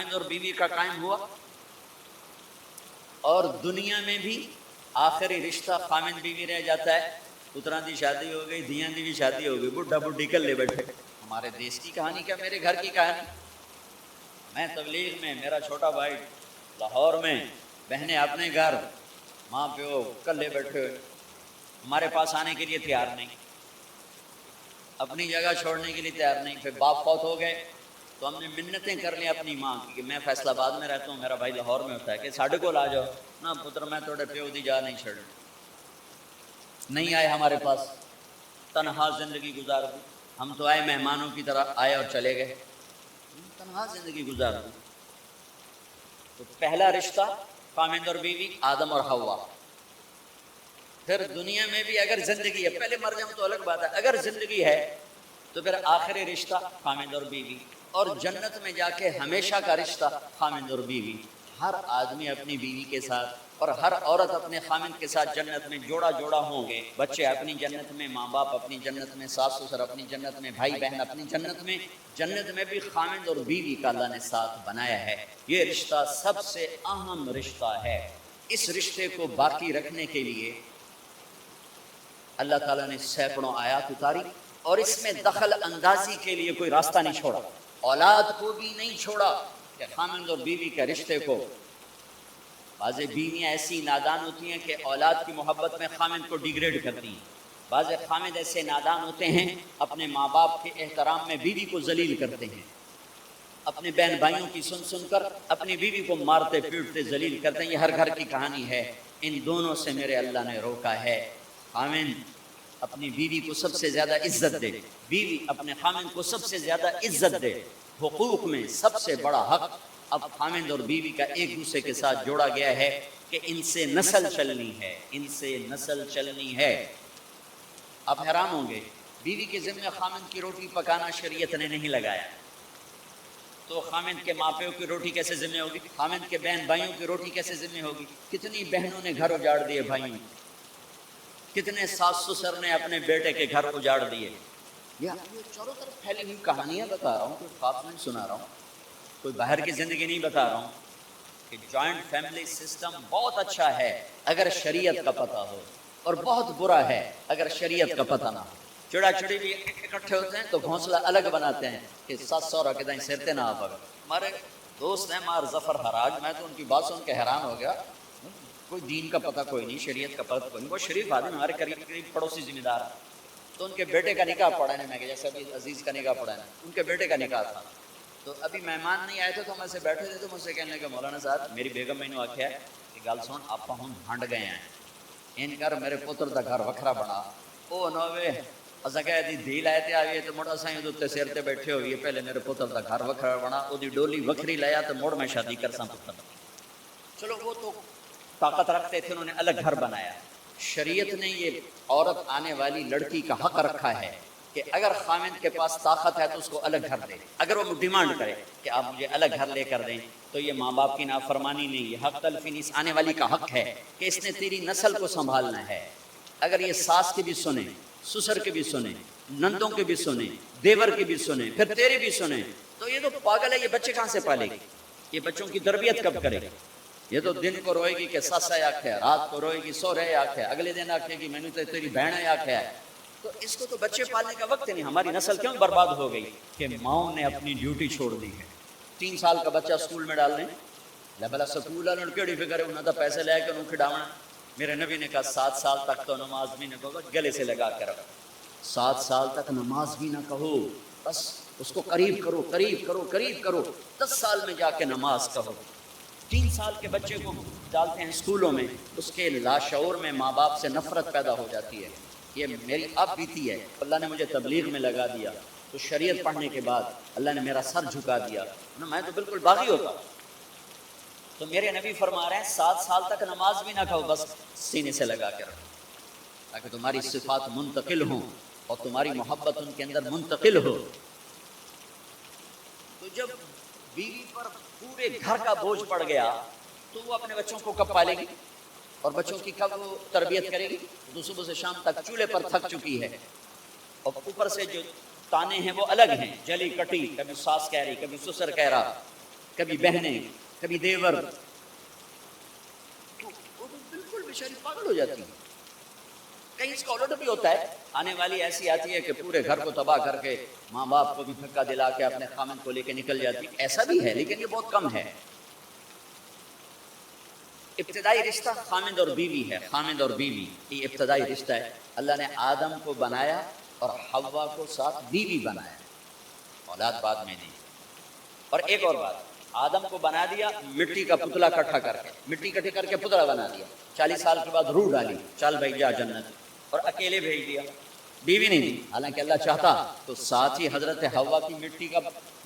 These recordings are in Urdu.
خامند اور بیوی کا قائم ہوا، اور دنیا میں بھی آخری رشتہ خامند بیوی رہ جاتا ہے. پتران دی شادی ہو گئی، دھیان دی بھی شادی ہو گئی، بڈھا بڈھی کلے بیٹھے. ہمارے دیش کی کہانی کیا، میرے گھر کی کہانی. میں تبلیغ میں، میرا چھوٹا بھائی لاہور میں، بہنیں اپنے گھر، ماں پیو کلے بیٹھے ہوئے، ہمارے پاس آنے کے لیے تیار نہیں، اپنی جگہ چھوڑنے کے لیے تیار نہیں. پھر باپ فوت ہو گئے تو ہم نے منتیں کر لی اپنی ماں کی کہ میں فیصل آباد میں رہتا ہوں، میرا بھائی لاہور میں ہوتا ہے، کہ ساڈے کو آ جاؤ نہ پتر، میں تھوڑے پیو دی جا نہیں چھڑ. نہیں آئے ہمارے پاس، تنہا زندگی گزار دی. ہم تو آئے مہمانوں کی طرح، آئے اور چلے گئے، تنہا زندگی گزار دی. تو پہلا رشتہ خامند اور بیوی، آدم اور حوا. پھر دنیا میں بھی اگر زندگی ہے، پہلے مر جاؤں تو الگ بات ہے، اگر زندگی ہے تو پھر آخری رشتہ خامند اور بیوی. اور جنت میں جا کے ہمیشہ کا رشتہ خامند اور بیوی. ہر آدمی اپنی بیوی کے ساتھ اور ہر عورت اپنے خامند کے ساتھ جنت میں جوڑا جوڑا ہوں گے. بچے اپنی جنت میں، ماں باپ اپنی جنت میں، ساس سسر اپنی جنت میں، بھائی بہن اپنی جنت میں. جنت میں بھی خامند اور بیوی کا اللہ نے ساتھ بنایا ہے. یہ رشتہ سب سے اہم رشتہ ہے. اس رشتے کو باقی رکھنے کے لیے اللہ تعالیٰ نے سینکڑوں آیات اتاری، اور اس میں دخل اندازی کے لیے کوئی راستہ نہیں چھوڑا. اولاد کو بھی نہیں چھوڑا کہ خامند اور بیوی کے رشتے کو. بعض بیویاں ایسی نادان ہوتی ہیں کہ اولاد کی محبت میں خامند کو ڈیگریڈ کرتی ہیں. بعض خامند ایسے نادان ہوتے ہیں اپنے ماں باپ کے احترام میں بیوی کو ذلیل کرتے ہیں. اپنے بہن بھائیوں کی سن سن کر اپنی بیوی کو مارتے پیٹتے ذلیل کرتے ہیں. یہ ہر گھر کی کہانی ہے. ان دونوں سے میرے اللہ نے روکا ہے. خامند اپنی بیوی کو سب سے زیادہ عزت دے، بیوی اپنے خامند کو سب سے زیادہ عزت دے. حقوق میں سب سے بڑا حق اب خامند اور بیوی کا ایک دوسرے کے ساتھ جوڑا گیا ہے کہ ان سے نسل چلنی ہے، ان سے نسل چلنی ہے. آپ حیران ہوں گے، بیوی کے ذمہ خامند کی روٹی پکانا شریعت نے نہیں لگایا، تو خامند کے ماں پیو کی روٹی کیسے ذمہ ہوگی؟ خامند کے بہن بھائیوں کی روٹی کیسے ذمہ ہوگی؟ کتنی بہنوں نے گھر اجاڑ دیے بھائیوں، کتنے ساس سسر نے اپنے بیٹے کے گھر اجاڑ دیے. یہ چاروں طرف پھیلی ہوئی کہانیاں بتا رہا ہوں، کوئی خواب نہیں سنا رہا ہوں، کوئی باہر کی زندگی نہیں بتا رہا ہوں. کہ جوائنٹ فیملی سسٹم بہت اچھا ہے اگر شریعت کا پتہ ہو، اور بہت برا ہے اگر شریعت کا پتہ نہ ہو. چڑا چڑی بھی اکٹھے ہوتے ہیں تو گھونسلہ الگ بناتے ہیں کہ ساس سورا کے دائیں سرتے نہ آ پڑے. ہمارے دوست ہیں مار ظفر حراج، میں تو ان کی بات سن کے حیران ہو گیا. کوئی دین کا پتہ کوئی نہیں، شریعت کا پتہ کوئی نہیں. وہ شریف آدمی، ہمارے قریب قریب پڑوسی ذمہ دار ہیں. تو ان کے بیٹے کا نکاح پڑھا ہے، میں کہ جیسے ابھی عزیز کا نکاح پڑھا ہے، ان کے بیٹے کا نکاح تھا. تو ابھی مہمان نہیں آئے تھے تو ہم ایسے بیٹھے تھے، تو مجھ سے کہنے لگے مولانا صاحب میری بیگم میں نے آخیا کہ گل سن آپ ہوں ہنڈ گئے ہیں، ان کر میرے پتر دا گھر وکھرا بنا. او نوے اسا کہے دی دھی لائے تے آئیے تو مڑا سائیں تے سر تے بیٹھے ہوئیے، پہلے میرے پتر دا گھر وکھرا بنا، او دی ڈولی وکھری لایا تو مڑ میں شادی کر سا پتر. چلو وہ تو طاقت رکھتے تھے، انہوں نے الگ گھر بنایا. شریعت نے یہ عورت آنے والی لڑکی کا حق رکھا ہے کہ اگر خامند کے پاس طاقت ہے تو اس کو الگ گھر دے. اگر وہ ڈیمانڈ کرے کہ آپ مجھے الگ گھر لے کر دیں تو یہ ماں باپ کی نافرمانی نہیں، یہ حق تلفی اس آنے والی کا حق ہے کہ اس نے تیری نسل کو سنبھالنا ہے. اگر یہ ساس کی بھی سنیں، سسر کے بھی سنیں، نندوں کے بھی سنیں، دیور کے بھی سنیں، پھر تیرے بھی سنیں، تو یہ تو پاگل ہے. یہ بچے کہاں سے پالے گی؟ یہ بچوں کی تربیت کب کرے گی؟ یہ تو دن کو روئے گی کہ سس ہے آکھے، رات کو روئے گی سو رہے آکھے، اگلے دن آکھے گی میں نے تو تیری بہن ہے آکھے ہے. تو اس کو تو بچے پالنے کا وقت نہیں. ہماری نسل کیوں برباد ہو گئی کہ ماؤں نے اپنی ڈیوٹی چھوڑ دی ہے. 3 سال کا بچہ اسکول میں ڈال دیں، بلا سکول والوں کیڑی فکر ہے، انہوں نے پیسے لے کے انہوں کھڈاونا. میرے نبی نے کہا 7 سال تک تو نماز بھی نہ کہو، گلے سے لگا کے رکھو. 7 سال تک نماز بھی نہ کہو، بس اس کو قریب کرو قریب کرو قریب کرو. 10 سال میں جا کے نماز کہو. 3 سال کے بچے کو ڈالتے ہیں اسکولوں میں، اس کے لاشعور میں ماں باپ سے نفرت پیدا ہو جاتی ہے. یہ میری اب بیتی ہے، اللہ نے مجھے تبلیغ میں لگا دیا تو شریعت پڑھنے کے بعد اللہ نے میرا سر جھکا دیا، میں تو بالکل باغی ہوتا. تو میرے نبی فرما رہے ہیں 7 سال تک نماز بھی نہ کہو، بس سینے سے لگا کے رکھو تاکہ تمہاری صفات منتقل ہوں اور تمہاری محبت ان کے اندر منتقل ہو. تو جب بیوی پر پورے گھر کا بوجھ پڑ گیا تو وہ اپنے بچوں کو کب پالے گی اور بچوں کی کب وہ تربیت کرے گی؟ تو صبح سے شام تک چولہے پر تھک چکی ہے، اور اوپر سے جو تانے ہیں وہ الگ ہیں، جلی کٹی، کبھی ساس کہہ رہی کبھی سسر کہہ رہا. کبھی بہنیں، کبھی دیور، تو وہ تو بالکل بیچاری پاگل ہو جاتی ہے۔ کہیں اس کا الٹ بھی ہوتا ہے، آنے والی ایسی آتی ہے کہ پورے گھر کو تباہ کر کے ماں باپ کو بھی دھکا دلا کے اپنے خامند کو لے کے نکل جاتی، ایسا بھی ہے لیکن یہ بہت کم ہے۔ ابتدائی رشتہ خامند اور بیوی ہے، خامند اور بیوی یہ ابتدائی رشتہ ہے۔ اللہ نے آدم کو بنایا اور حوا کو ساتھ بیوی بنایا، اولاد بعد میں دی۔ اور ایک اور بات، آدم کو بنا دیا مٹی کا پتلا اکٹھا کر کے، مٹی اکٹھی کر کے پتلا بنا دیا، 40 سال کے بعد روح ڈالی، چل بھائی جا جنت، اور اکیلے بھیج دیا، بیوی نہیں دی۔ حالانکہ اللہ چاہتا تو ساتھ ہی حضرت حوا کی مٹی کا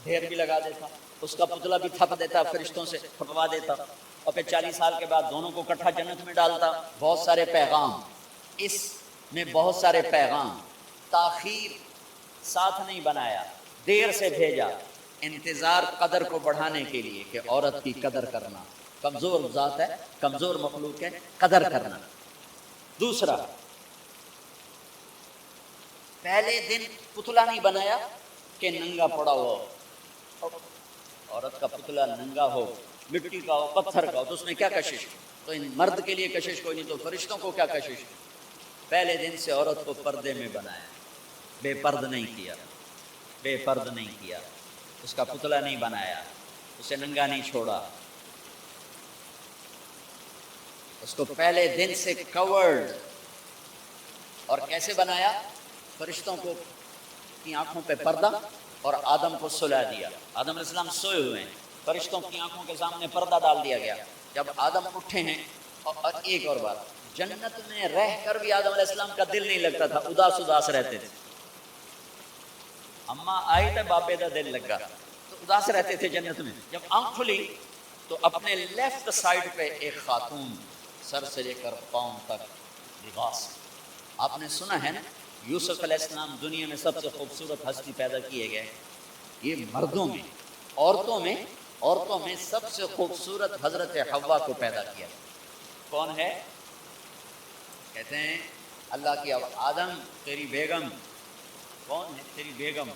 ڈھیر بھی لگا دیتا، اس کا پتلا بھی تھپ دیتا، فرشتوں سے پھکوا دیتا، اور پھر 40 سال کے بعد دونوں کو اکٹھا جنت میں ڈالتا۔ بہت سارے پیغام اس میں، بہت سارے پیغام، تاخیر، ساتھ نہیں بنایا، دیر سے بھیجا، انتظار قدر کو بڑھانے کے لیے کہ عورت کی قدر کرنا، کمزور ذات ہے، کمزور مخلوق ہے، قدر کرنا۔ دوسرا، پہلے دن پتلا نہیں بنایا کہ ننگا پڑا ہو، عورت کا پتلا ننگا ہو، مٹی کا ہو، پتھر کا ہو، تو اس میں کیا کشش؟ تو ان مرد کے لیے کشش کوئی نہیں، تو فرشتوں کو کیا کشش؟ پہلے دن سے عورت کو پردے میں بنایا، بے پرد نہیں کیا، بے پرد نہیں کیا، اس کا پتلا نہیں بنایا، اسے ننگا نہیں چھوڑا، اس کو پہلے دن سے کورڈ۔ اور کیسے بنایا؟ فرشتوں کو کی آنکھوں پہ پردہ اور آدم کو سلا دیا۔ آدم علیہ السلام سوئے ہوئے ہیں، فرشتوں کی آنکھوں کے سامنے پردہ ڈال دیا گیا۔ جب آدم اٹھے ہیں، اور ایک اور بات، جنت میں رہ کر بھی آدم علیہ السلام کا دل نہیں لگتا تھا، اداس اداس رہتے تھے۔ اماں آئی تو باپے کا دل لگا، تو اداس رہتے تھے جنت میں۔ جب آنکھ کھلی تو اپنے لیفٹ سائڈ پہ ایک خاتون، سر سے لے کر پاؤں تک لباس۔ آپ نے سنا ہے نا، یوسف علیہ السلام دنیا میں سب سے خوبصورت ہستی پیدا کیے گئے، یہ مردوں میں، عورتوں میں سب سے خوبصورت حضرت حوا کو پیدا کیا۔ کون ہے؟ کہتے ہیں اللہ کی آدم تیری بیگم، کون ہے تیری بیگم؟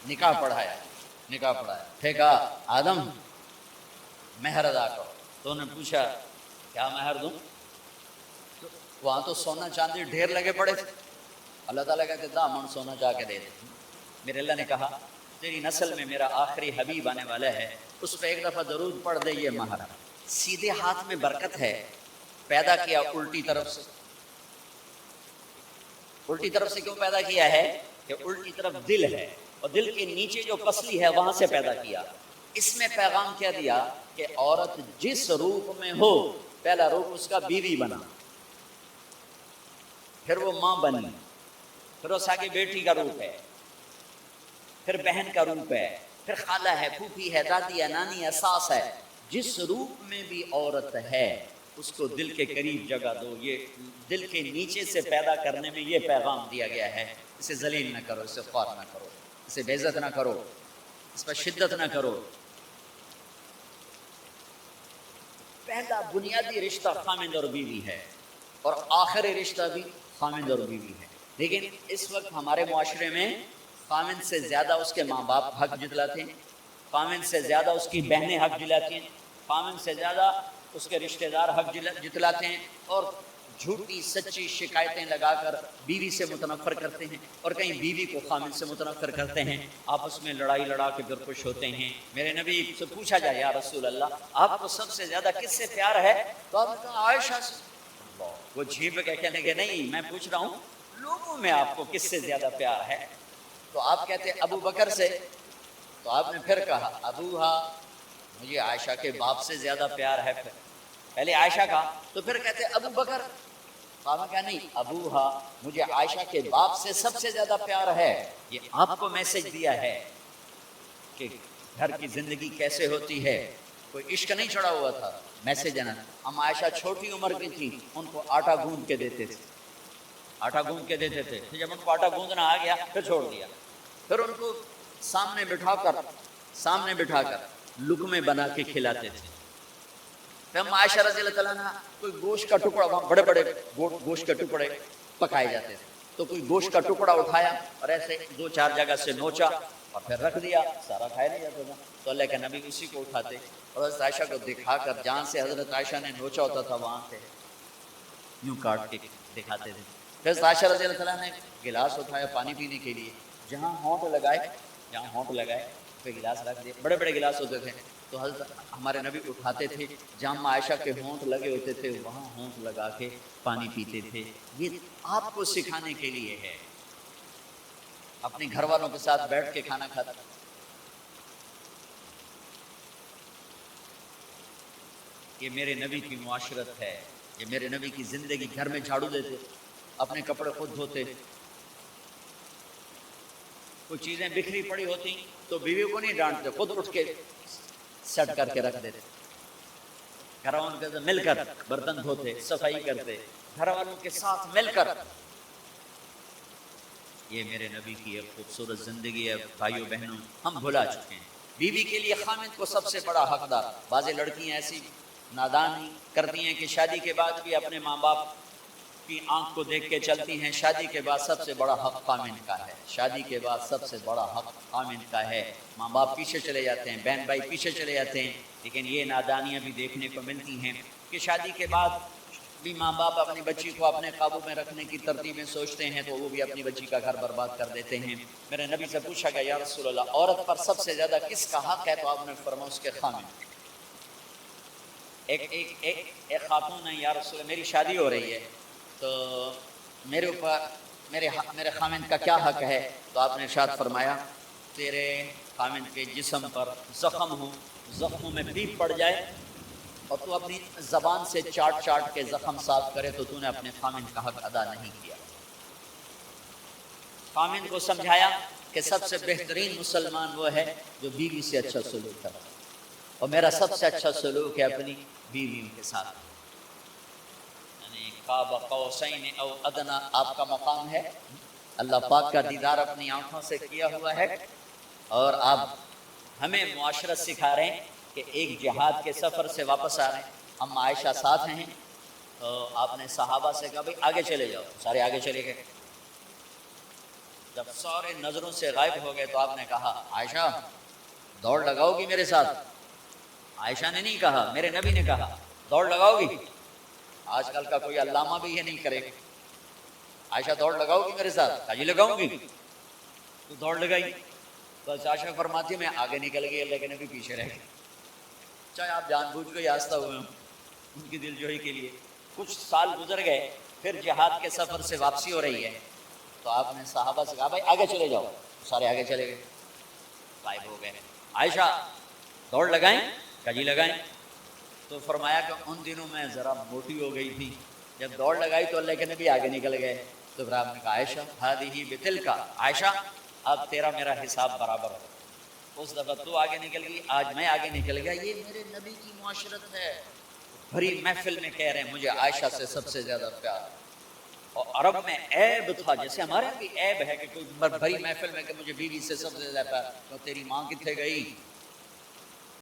نکاح پڑھایا، پھینکا آدم مہر ادا کرو۔ تو انہوں نے پوچھا کیا مہر دوں؟ تو وہاں تو سونا چاندی ڈھیر لگے پڑے تھے۔ اللہ تعالیٰ کہتے دامن سونا جا کے دے دے۔ میرے اللہ نے کہا تیری نسل میں میرا آخری حبیب آنے والا ہے، اس پہ ایک دفعہ درود پڑھ دے، یہ مہر۔ سیدھے ہاتھ میں برکت ہے، پیدا کیا الٹی طرف سے۔ الٹی طرف سے کیوں پیدا کیا ہے؟ کہ الٹی طرف دل ہے، اور دل کے نیچے جو پسلی ہے وہاں سے پیدا کیا۔ اس میں پیغام کیا دیا کہ عورت جس روپ میں ہو، پہلا روپ اس کا بیوی بنا، پھر وہ ماں بنی، پھر اس آگے بیٹی کا روپ ہے، پھر بہن کا روپ ہے، پھر خالہ ہے، پھوپھی ہے، دادی ہے، نانی ہے، ساس ہے۔ جس روپ میں بھی عورت ہے اس کو دل کے قریب جگہ دو۔ یہ دل کے نیچے سے پیدا کرنے میں یہ پیغام دیا گیا ہے، اسے ذلیل نہ کرو، اسے خوار نہ کرو، اسے بے عزت نہ کرو، اس پر شدت نہ کرو۔ پہلا بنیادی رشتہ خامند اور بیوی ہے، اور آخری رشتہ بھی خامند اور بیوی ہے۔ لیکن اس وقت ہمارے معاشرے میں خامند سے زیادہ اس کے ماں باپ حق جتلاتے ہیں، خامند سے زیادہ اس کی بہنیں حق جتلاتی ہیں، خامند سے زیادہ اس کے رشتہ دار حق جتلاتے ہیں، اور جھوٹی سچی شکایتیں لگا کر بیوی سے متنفر کرتے ہیں، اور کہیں بیوی کو خامند سے متنفر کرتے ہیں، آپس میں لڑائی لڑا کے درپش ہوتے ہیں۔ میرے نبی سے پوچھا جائے یا رسول اللہ آپ کو سب سے زیادہ کس سے پیار ہے؟ تو آپ نے کہا عائشہ سے۔ وہ جھیپ کے کہنے کہ نہیں، میں پوچھ رہا ہوں لوگوں میں آپ کو کس سے زیادہ پیار ہے؟ تو آپ کہتے ابو بکر سے۔ تو آپ نے پھر کہا ابوہا، مجھے عائشہ کے باپ سے زیادہ پیار ہے۔ پہلے عائشہ کا، تو پھر کہتے ابو بکر۔ صحابہ کہا نہیں، ابوہا، مجھے عائشہ کے باپ سے سب سے زیادہ پیار ہے۔ یہ آپ کو میسج دیا ہے کہ گھر کی زندگی کیسے ہوتی ہے، کوئی عشق نہیں چڑھا ہوا تھا، میسج ہے نا۔ ہم عائشہ چھوٹی عمر کی تھی، ان کو آٹا گوندھ کے دیتے تھے، آٹا گوندھ کے دیتے تھے، پھر جب ان کو آٹا گوندھنا آ گیا پھر چھوڑ دیا، پھر ان کو سامنے بٹھا کر لقمے بنا کے کھلاتے تھے۔ پھر ہم عائشہ رضی اللہ تعالیٰ عنہ کوئی گوشت کا ٹکڑا، وہاں بڑے بڑے گوشت کے ٹکڑے پکائے جاتے تھے، تو کوئی گوشت کا ٹکڑا اٹھایا اور ایسے 2-4 جگہ سے نوچا اور پھر رکھ دیا، سارا کھایا نہیں جاتا تھا، تو اللہ کے نبی اسی کو اٹھاتے اور حضرت عائشہ کو دکھا کر جہاں سے حضرت عائشہ نے نوچا ہوتا تھا وہاں سے یوں کاٹ کے دکھاتے تھے. پھر حضرت عائشہ رضی اللہ تعالیٰ نے گلاس اٹھایا پانی پینے کے لیے، جہاں ہونٹ لگائے پہ گلاس رکھ دیا. بڑے بڑے گلاس ہوتے تھے تو حضرت ہمارے نبی اٹھاتے تھے، جہاں عائشہ کے ہونٹ لگے ہوتے تھے وہاں ہونٹ لگا کے پانی پیتے تھے. یہ آپ کو سکھانے کے لیے ہے. اپنے گھر والوں کے ساتھ بیٹھ کے کھانا کھاتا. یہ میرے نبی کی معاشرت ہے، یہ میرے نبی کی زندگی. گھر میں جھاڑو دیتے، اپنے کپڑے خود دھوتے. کوئی چیزیں بکھری پڑی ہوتی تو بیوی کو نہیں ڈانٹتے، خود اٹھ کے سیٹ کر کے رکھ دیتے. گھر والوں کے ساتھ مل کر برتن دھوتے، صفائی کرتے، گھر والوں کے ساتھ مل کر. یہ میرے نبی کی ایک خوبصورت زندگی ہے. بھائیو بہنوں، ہم بھلا چکے ہیں. بیوی کے لیے خامد کو سب سے بڑا حقدار. بعض لڑکیاں ایسی نادانی کرتی ہیں کہ شادی کے بعد بھی اپنے ماں باپ کی آنکھ کو دیکھ کے چلتی ہیں. شادی کے بعد سب سے بڑا حق خامد کا ہے. شادی کے بعد سب سے بڑا حق خامد کا ہے. ماں باپ پیچھے چلے جاتے ہیں، بہن بھائی پیچھے چلے جاتے ہیں. لیکن یہ نادانیاں بھی دیکھنے کو ملتی ہیں کہ شادی کے بعد بھی ماں باپ اپنی بچی کو اپنے قابو میں رکھنے کی ترتیبیں سوچتے ہیں تو وہ بھی اپنی بچی کا گھر برباد کر دیتے ہیں. میرے نبی سے پوچھا گیا یا رسول اللہ عورت پر سب سے زیادہ کس کا حق ہے؟ تو آپ نے فرمایا اس کے خامد. ایک خاتون ہے، یا رسول اللہ میری شادی ہو رہی ہے تو میرے اوپر میرے خامد کا کیا حق ہے؟ تو آپ نے ارشاد فرمایا تیرے خامد کے جسم پر زخم ہو، زخموں میں پیپ پڑ جائے اور تو اپنی زبان سے چاٹ کے زخم صاف کرے تو تو نے اپنے خامد کا حق ادا نہیں کیا. خامد کو سمجھایا کہ سب سے بہترین مسلمان وہ ہے جو بیوی سے اچھا سلوک کرتا ہے، اور میرا سب سے اچھا سلوک ہے اپنی بیویوں کے ساتھ. یعنی قاب قوسین او ادنا آپ کا مقام ہے. اللہ پاک کا دیدار اپنی آنکھوں سے کیا ہوا ہے، اور آپ ہمیں معاشرت سکھا رہے ہیں کہ ایک جہاد کے سفر سے واپس آ رہے ہیں. ہم عائشہ ساتھ ہیں تو آپ نے صحابہ سے کہا بھائی آگے چلے جاؤ. سارے آگے چلے گئے. جب سارے نظروں سے غائب ہو گئے تو آپ نے کہا عائشہ دوڑ لگاؤ گی میرے ساتھ؟ عائشہ نے نہیں کہا، میرے نبی نے کہا دوڑ لگاؤ گی. آج کل کا کوئی علامہ بھی یہ نہیں کرے. عائشہ دوڑ لگاؤ گی میرے ساتھ؟ کہا جی لگاؤں گی. تو دوڑ لگائی. بس عائشہ فرماتی میں آگے نکل گئی، اللہ کے نبی پیچھے رہ گئے. چاہے آپ جان بوجھ کے آستہ ہوئے ہوں ان کی دل جوئی کے لیے. کچھ سال گزر گئے، پھر جہاد کے سفر سے واپسی ہو رہی ہے تو آپ نے صحابہ سے کہا بھائی آگے چلے جاؤ. سارے آگے چلے گئے، غائب ہو گئے. عائشہ دوڑ لگائیں؟ کہا جی لگائیں. تو فرمایا کہ ان دنوں میں ذرا موٹی ہو گئی تھی، جب دوڑ لگائی تو اللہ کے نبی آگے نکل گئے. تو پھر آپ نے کہا عائشہ ہذہ بتلک، عائشہ اب تیرا میرا حساب برابر ہو. اس دفعہ تو آگے نکل گئی، آج میں آگے نکل گیا. یہ میرے نبی کی معاشرت ہے. بھری محفل میں کہہ رہے ہیں مجھے عائشہ سے سب سے زیادہ پیار. اور عرب میں عیب تھا، جیسے ہمارے بھی عیب ہے کہ کوئی بھری محفل میں کہ مجھے بیوی سے سب سے زیادہ پیار. تو تیری ماں کتنے گئی؟